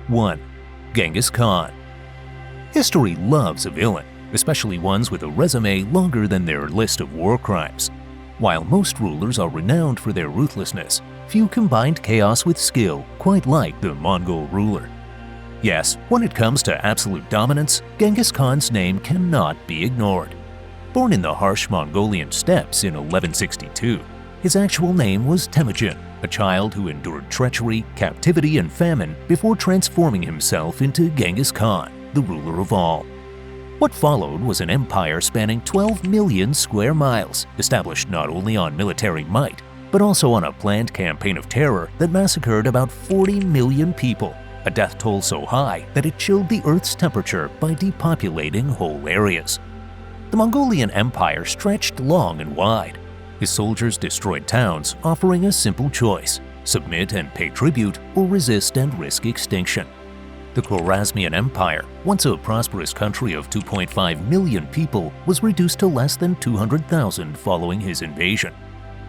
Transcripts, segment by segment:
1. Genghis Khan. History loves a villain, especially ones with a resume longer than their list of war crimes. While most rulers are renowned for their ruthlessness, few combined chaos with skill quite like the Mongol ruler. Yes, when it comes to absolute dominance, Genghis Khan's name cannot be ignored. Born in the harsh Mongolian steppes in 1162, his actual name was Temujin, a child who endured treachery, captivity, and famine before transforming himself into Genghis Khan, the ruler of all. What followed was an empire spanning 12 million square miles, established not only on military might, but also on a planned campaign of terror that massacred about 40 million people, a death toll so high that it chilled the Earth's temperature by depopulating whole areas. The Mongolian Empire stretched long and wide. His soldiers destroyed towns, offering a simple choice: submit and pay tribute, or resist and risk extinction. The Khwarezmian Empire, once a prosperous country of 2.5 million people, was reduced to less than 200,000 following his invasion.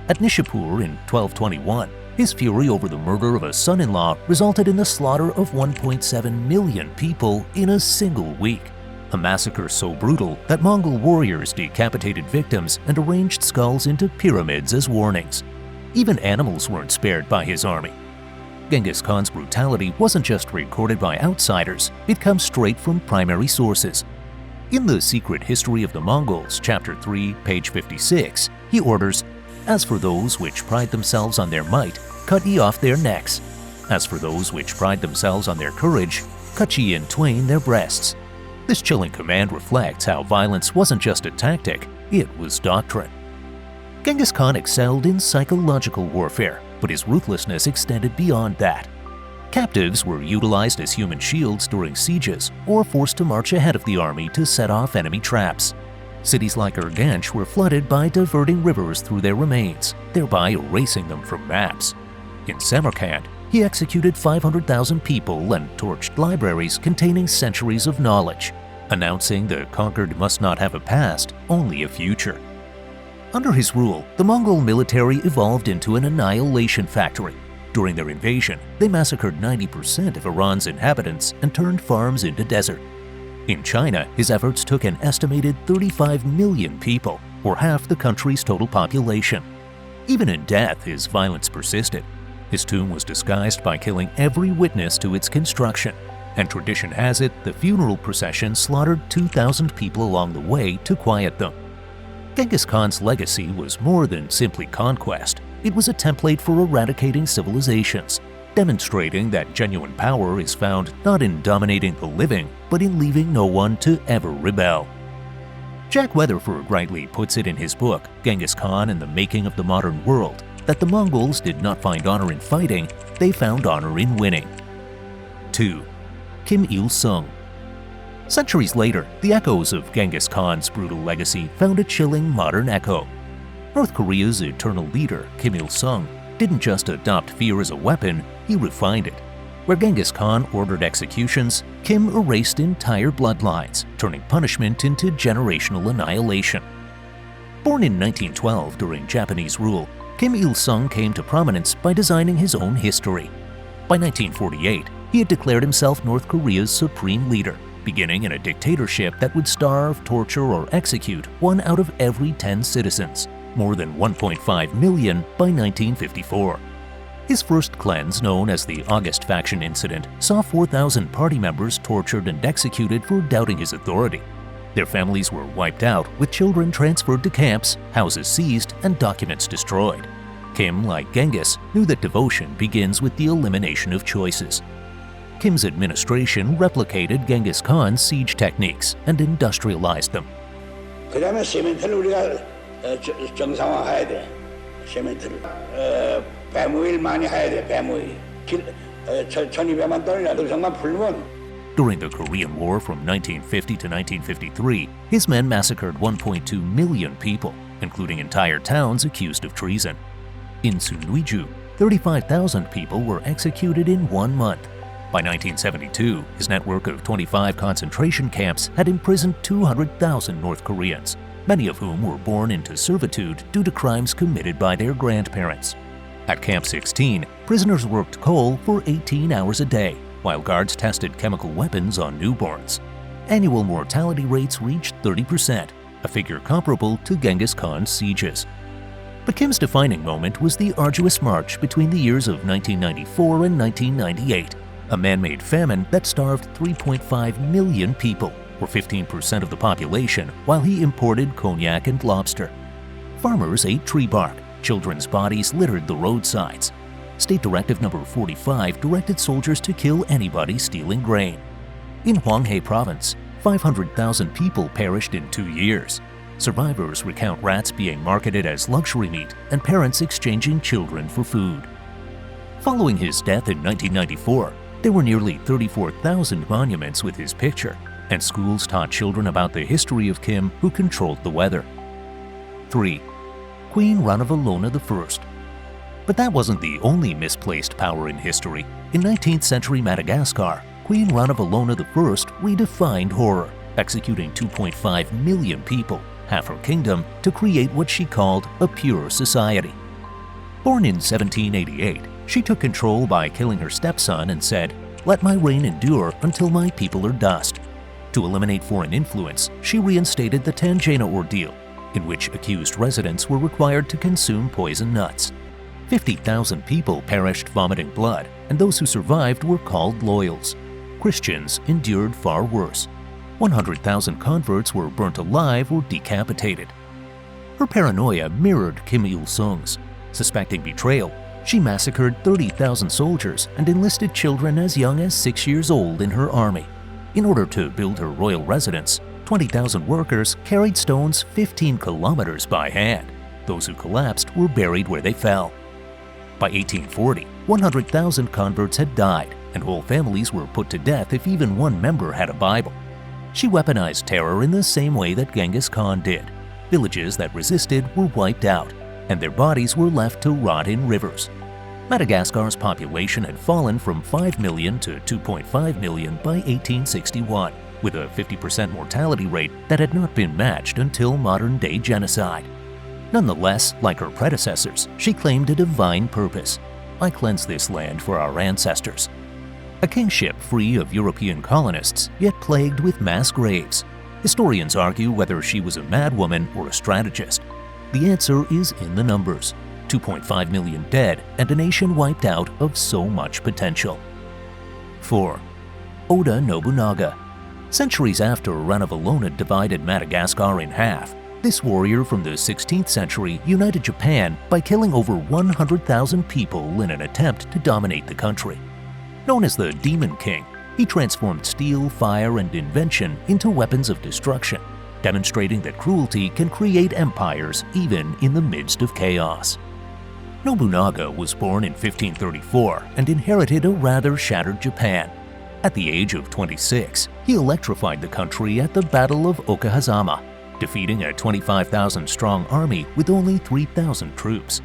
At Nishapur in 1221, his fury over the murder of a son-in-law resulted in the slaughter of 1.7 million people in a single week. A massacre so brutal that Mongol warriors decapitated victims and arranged skulls into pyramids as warnings. Even animals weren't spared by his army. Genghis Khan's brutality wasn't just recorded by outsiders, it comes straight from primary sources. In The Secret History of the Mongols, Chapter 3, page 56, he orders, "As for those which pride themselves on their might, cut ye off their necks. As for those which pride themselves on their courage, cut ye in twain their breasts." This chilling command reflects how violence wasn't just a tactic, it was doctrine. Genghis Khan excelled in psychological warfare, but his ruthlessness extended beyond that. Captives were utilized as human shields during sieges or forced to march ahead of the army to set off enemy traps. Cities like Urgench were flooded by diverting rivers through their remains, thereby erasing them from maps. In Samarkand, he executed 500,000 people and torched libraries containing centuries of knowledge, announcing the conquered must not have a past, only a future. Under his rule, the Mongol military evolved into an annihilation factory. During their invasion, they massacred 90% of Iran's inhabitants and turned farms into desert. In China, his efforts took an estimated 35 million people, or half the country's total population. Even in death, his violence persisted. His tomb was disguised by killing every witness to its construction, and tradition has it the funeral procession slaughtered 2,000 people along the way to quiet them. Genghis Khan's legacy was more than simply conquest. It was a template for eradicating civilizations, demonstrating that genuine power is found not in dominating the living, but in leaving no one to ever rebel. Jack Weatherford rightly puts it in his book, Genghis Khan and the Making of the Modern World, that the Mongols did not find honor in fighting, they found honor in winning. 2. Kim Il-sung. Centuries later, the echoes of Genghis Khan's brutal legacy found a chilling modern echo. North Korea's eternal leader, Kim Il-sung, didn't just adopt fear as a weapon, he refined it. Where Genghis Khan ordered executions, Kim erased entire bloodlines, turning punishment into generational annihilation. Born in 1912 during Japanese rule, Kim Il-sung came to prominence by designing his own history. By 1948, he had declared himself North Korea's supreme leader, beginning in a dictatorship that would starve, torture, or execute 1 out of every 10 citizens, more than 1.5 million by 1954. His first cleanse, known as the August Faction Incident, saw 4,000 party members tortured and executed for doubting his authority. Their families were wiped out, with children transferred to camps, houses seized, and documents destroyed. Kim, like Genghis, knew that devotion begins with the elimination of choices. Kim's administration replicated Genghis Khan's siege techniques and industrialized them. 그다음에 시멘트를 우리가 정상화해야 돼. 시멘트를 배무일 많이 해야 돼. 배무일 1,200만 톤이나 도성만 풀면. During the Korean War from 1950 to 1953, his men massacred 1.2 million people, including entire towns accused of treason. In Sunwiju, 35,000 people were executed in 1 month. By 1972, his network of 25 concentration camps had imprisoned 200,000 North Koreans, many of whom were born into servitude due to crimes committed by their grandparents. At Camp 16, prisoners worked coal for 18 hours a day, while guards tested chemical weapons on newborns. Annual mortality rates reached 30%, a figure comparable to Genghis Khan's sieges. But Kim's defining moment was the arduous march between the years of 1994 and 1998, a man-made famine that starved 3.5 million people, or 15% of the population, while he imported cognac and lobster. Farmers ate tree bark, children's bodies littered the roadsides. State Directive No. 45 directed soldiers to kill anybody stealing grain. In Hwanghae Province, 500,000 people perished in 2 years. Survivors recount rats being marketed as luxury meat and parents exchanging children for food. Following his death in 1994, there were nearly 34,000 monuments with his picture, and schools taught children about the history of Kim, who controlled the weather. 3. Queen Ranavalona I. But that wasn't the only misplaced power in history. In 19th century Madagascar, Queen Ranavalona I redefined horror, executing 2.5 million people, half her kingdom, to create what she called a pure society. Born in 1788, she took control by killing her stepson and said, "Let my reign endure until my people are dust." To eliminate foreign influence, she reinstated the Tangena ordeal, in which accused residents were required to consume poison nuts. 50,000 people perished vomiting blood, and those who survived were called loyals. Christians endured far worse. 100,000 converts were burnt alive or decapitated. Her paranoia mirrored Kim Il-sung's. Suspecting betrayal, she massacred 30,000 soldiers and enlisted children as young as 6 years old in her army. In order to build her royal residence, 20,000 workers carried stones 15 kilometers by hand. Those who collapsed were buried where they fell. By 1840, 100,000 converts had died, and whole families were put to death if even one member had a Bible. She weaponized terror in the same way that Genghis Khan did. Villages that resisted were wiped out, and their bodies were left to rot in rivers. Madagascar's population had fallen from 5 million to 2.5 million by 1861, with a 50% mortality rate that had not been matched until modern-day genocide. Nonetheless, like her predecessors, she claimed a divine purpose. "I cleansed this land for our ancestors." A kingship free of European colonists, yet plagued with mass graves. Historians argue whether she was a madwoman or a strategist. The answer is in the numbers: 2.5 million dead and a nation wiped out of so much potential. 4. Oda Nobunaga. Centuries after Ranavalona divided Madagascar in half, this warrior from the 16th century united Japan by killing over 100,000 people in an attempt to dominate the country. Known as the Demon King, he transformed steel, fire, and invention into weapons of destruction, demonstrating that cruelty can create empires even in the midst of chaos. Nobunaga was born in 1534 and inherited a rather shattered Japan. At the age of 26, he electrified the country at the Battle of Okahazama, defeating a 25,000-strong army with only 3,000 troops.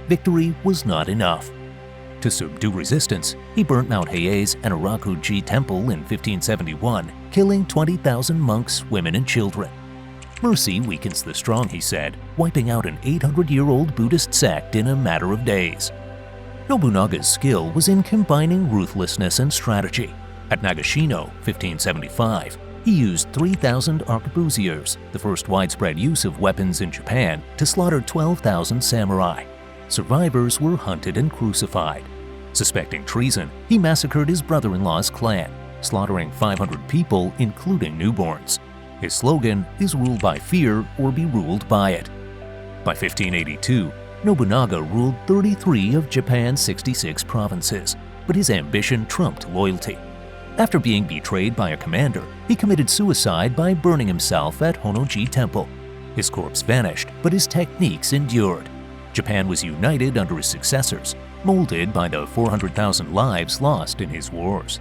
Victory was not enough. To subdue resistance, he burnt Mount Heiei's Anaraku-ji Temple in 1571, killing 20,000 monks, women, and children. Mercy weakens the strong, he said, wiping out an 800-year-old Buddhist sect in a matter of days. Nobunaga's skill was in combining ruthlessness and strategy. At Nagashino, 1575, he used 3,000 arquebusiers, the first widespread use of weapons in Japan, to slaughter 12,000 samurai. Survivors were hunted and crucified. Suspecting treason, he massacred his brother-in-law's clan, slaughtering 500 people, including newborns. His slogan is "Rule by fear or be ruled by it." By 1582, Nobunaga ruled 33 of Japan's 66 provinces, but his ambition trumped loyalty. After being betrayed by a commander, he committed suicide by burning himself at Honnoji Temple. His corpse vanished, but his techniques endured. Japan was united under his successors, molded by the 400,000 lives lost in his wars.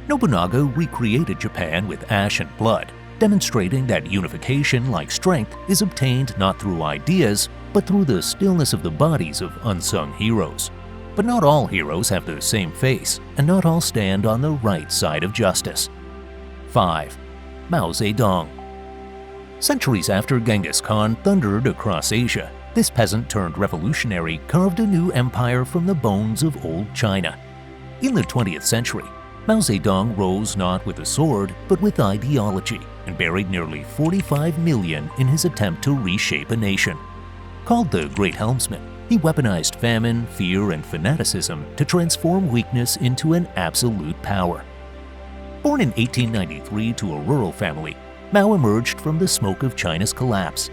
Nobunaga recreated Japan with ash and blood, demonstrating that unification, like strength, is obtained not through ideas, but through the stillness of the bodies of unsung heroes. But not all heroes have the same face, and not all stand on the right side of justice. 5. Mao Zedong. Centuries after Genghis Khan thundered across Asia, this peasant-turned-revolutionary carved a new empire from the bones of old China. In the 20th century, Mao Zedong rose not with a sword, but with ideology, and buried nearly 45 million in his attempt to reshape a nation. Called the Great Helmsman, he weaponized famine, fear, and fanaticism to transform weakness into an absolute power. Born in 1893 to a rural family, Mao emerged from the smoke of China's collapse.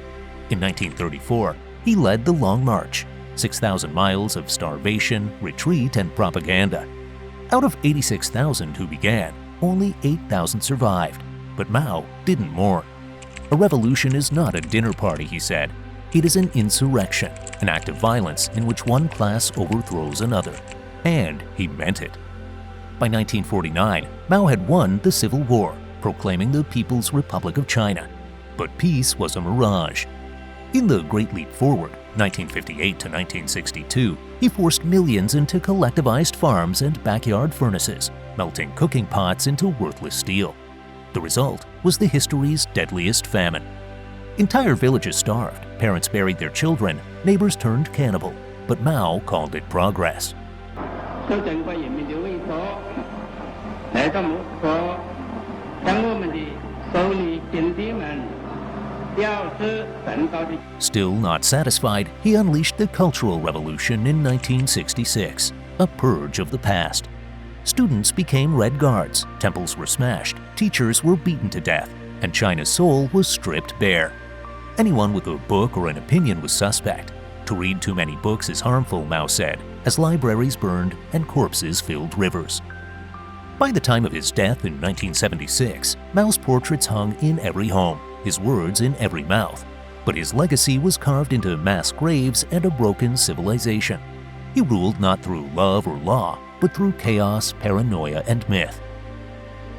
In 1934, he led the Long March, 6,000 miles of starvation, retreat, and propaganda. Out of 86,000 who began, only 8,000 survived, but Mao didn't mourn. A revolution is not a dinner party, he said. It is an insurrection, an act of violence in which one class overthrows another. And he meant it. By 1949, Mao had won the Civil War, proclaiming the People's Republic of China. But peace was a mirage. In the Great Leap Forward, 1958 to 1962, he forced millions into collectivized farms and backyard furnaces, melting cooking pots into worthless steel. The result was the history's deadliest famine. Entire villages starved, parents buried their children, neighbors turned cannibal, but Mao called it progress. Still not satisfied, he unleashed the Cultural Revolution in 1966, a purge of the past. Students became Red Guards, temples were smashed, teachers were beaten to death, and China's soul was stripped bare. Anyone with a book or an opinion was suspect. To read too many books is harmful, Mao said, as libraries burned and corpses filled rivers. By the time of his death in 1976, Mao's portraits hung in every home, his words in every mouth. But his legacy was carved into mass graves and a broken civilization. He ruled not through love or law, but through chaos, paranoia, and myth.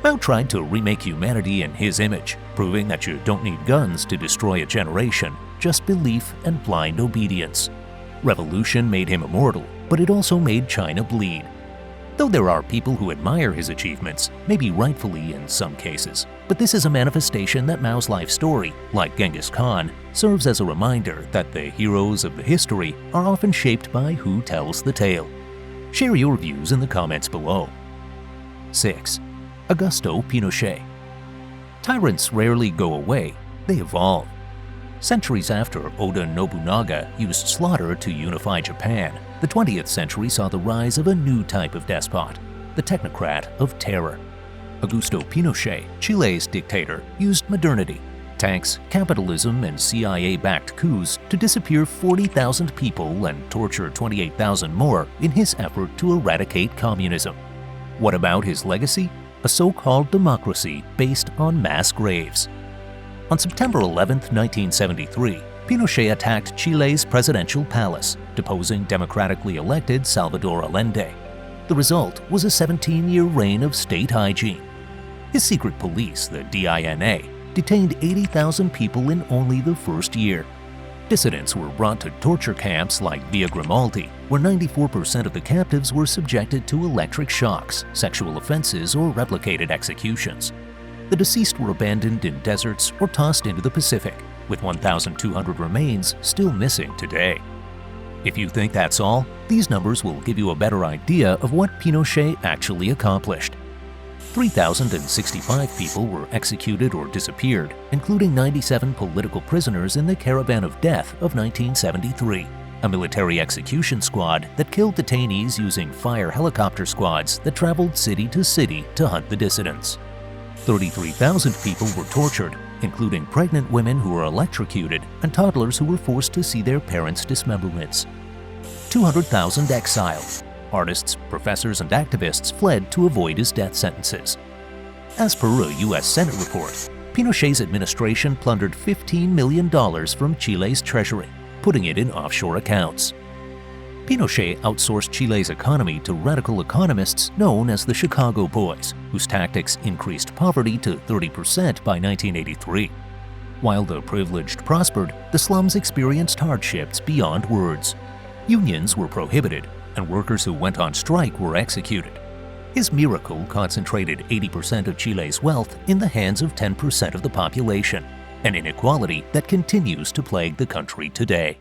Mao tried to remake humanity in his image, proving that you don't need guns to destroy a generation, just belief and blind obedience. Revolution made him immortal, but it also made China bleed. Though there are people who admire his achievements, maybe rightfully in some cases, but this is a manifestation that Mao's life story, like Genghis Khan, serves as a reminder that the heroes of the history are often shaped by who tells the tale. Share your views in the comments below. 6. Augusto Pinochet. Tyrants rarely go away, they evolve. Centuries after Oda Nobunaga used slaughter to unify Japan, the 20th century saw the rise of a new type of despot, the technocrat of terror. Augusto Pinochet, Chile's dictator, used modernity, tanks, capitalism, and CIA-backed coups to disappear 40,000 people and torture 28,000 more in his effort to eradicate communism. What about his legacy? A so-called democracy based on mass graves. On September 11, 1973, Pinochet attacked Chile's presidential palace, deposing democratically elected Salvador Allende. The result was a 17-year reign of state hygiene. His secret police, the DINA, detained 80,000 people in only the first year. Dissidents were brought to torture camps like Via Grimaldi, where 94% of the captives were subjected to electric shocks, sexual offenses, or replicated executions. The deceased were abandoned in deserts or tossed into the Pacific, with 1,200 remains still missing today. If you think that's all, these numbers will give you a better idea of what Pinochet actually accomplished. 3,065 people were executed or disappeared, including 97 political prisoners in the Caravan of Death of 1973, a military execution squad that killed detainees using fire helicopter squads that traveled city to city to hunt the dissidents. 33,000 people were tortured, including pregnant women who were electrocuted and toddlers who were forced to see their parents' dismemberments. 200,000 exiled. Artists, professors, and activists fled to avoid his death sentences. As per a U.S. Senate report, Pinochet's administration plundered $15 million from Chile's treasury, putting it in offshore accounts. Pinochet outsourced Chile's economy to radical economists known as the Chicago Boys, whose tactics increased poverty to 30% by 1983. While the privileged prospered, the slums experienced hardships beyond words. Unions were prohibited, and workers who went on strike were executed. His miracle concentrated 80% of Chile's wealth in the hands of 10% of the population, an inequality that continues to plague the country today.